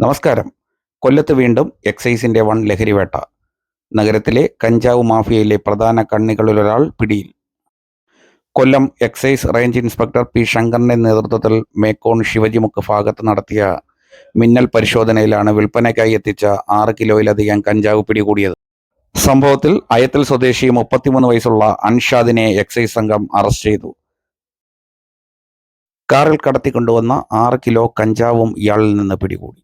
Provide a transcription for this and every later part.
നമസ്കാരം. കൊല്ലത്ത് വീണ്ടും എക്സൈസിന്റെ വൻ ലഹരിവേട്ട. നഗരത്തിലെ കഞ്ചാവ് മാഫിയയിലെ പ്രധാന കണ്ണികളിലൊരാൾ പിടിയിൽ. കൊല്ലം എക്സൈസ് റേഞ്ച് ഇൻസ്പെക്ടർ പി ശങ്കറിന്റെ നേതൃത്വത്തിൽ മേക്കോൺ ശിവജിമുക്ക് ഭാഗത്ത് നടത്തിയ മിന്നൽ പരിശോധനയിലാണ് വിൽപ്പനയ്ക്കായി എത്തിച്ച 6 കിലോയിലധികം കഞ്ചാവ് പിടികൂടിയത്. സംഭവത്തിൽ അയത്തിൽ സ്വദേശി 33 വയസ്സുള്ള അൻഷാദിനെ എക്സൈസ് സംഘം അറസ്റ്റ് ചെയ്തു. കാറിൽ കടത്തിക്കൊണ്ടുവന്ന 6 കിലോ കഞ്ചാവും ഇയാളിൽ നിന്ന് പിടികൂടി.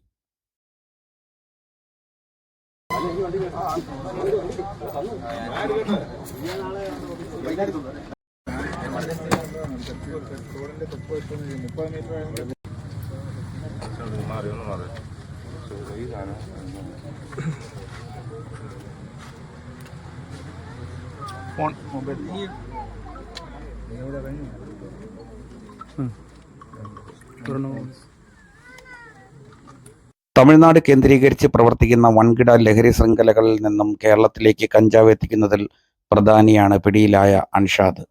തമിഴ്നാട് കേന്ദ്രീകരിച്ച് പ്രവർത്തിക്കുന്ന വൻകിട ലഹരി ശൃംഖലകളിൽ നിന്നും കേരളത്തിലേക്ക് കഞ്ചാവ് എത്തിക്കുന്നതിൽ പ്രധാനിയാണ് പിടിയിലായ അൻഷാദ്.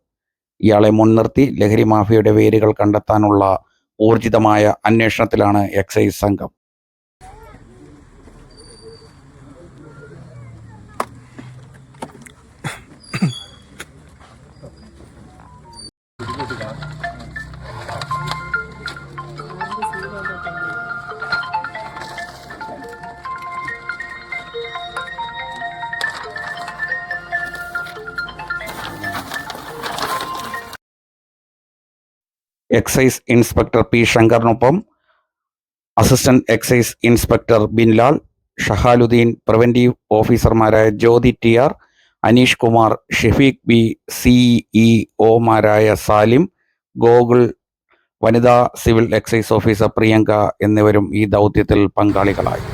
ഇയാളെ മുൻനിർത്തി ലഹരി മാഫിയയുടെ വേരുകൾ കണ്ടെത്താനുള്ള ഊർജിതമായ അന്വേഷണത്തിലാണ് എക്സൈസ് സംഘം. എക്സൈസ് ഇൻസ്പെക്ടർ പി ശങ്കറിനൊപ്പം assistant excise inspector Binlal, Shahaluddin, preventive ഓഫീസർമാരായ ജ്യോതി TR, അനീഷ് കുമാർ, ഷെഫീഖ് B, CEO-മാരായ സാലിം, ഗോകുൽ, വനിതാ സിവിൽ എക്സൈസ് ഓഫീസർ പ്രിയങ്ക എന്നിവരും ഈ ദൗത്യത്തിൽ പങ്കാളികളായി.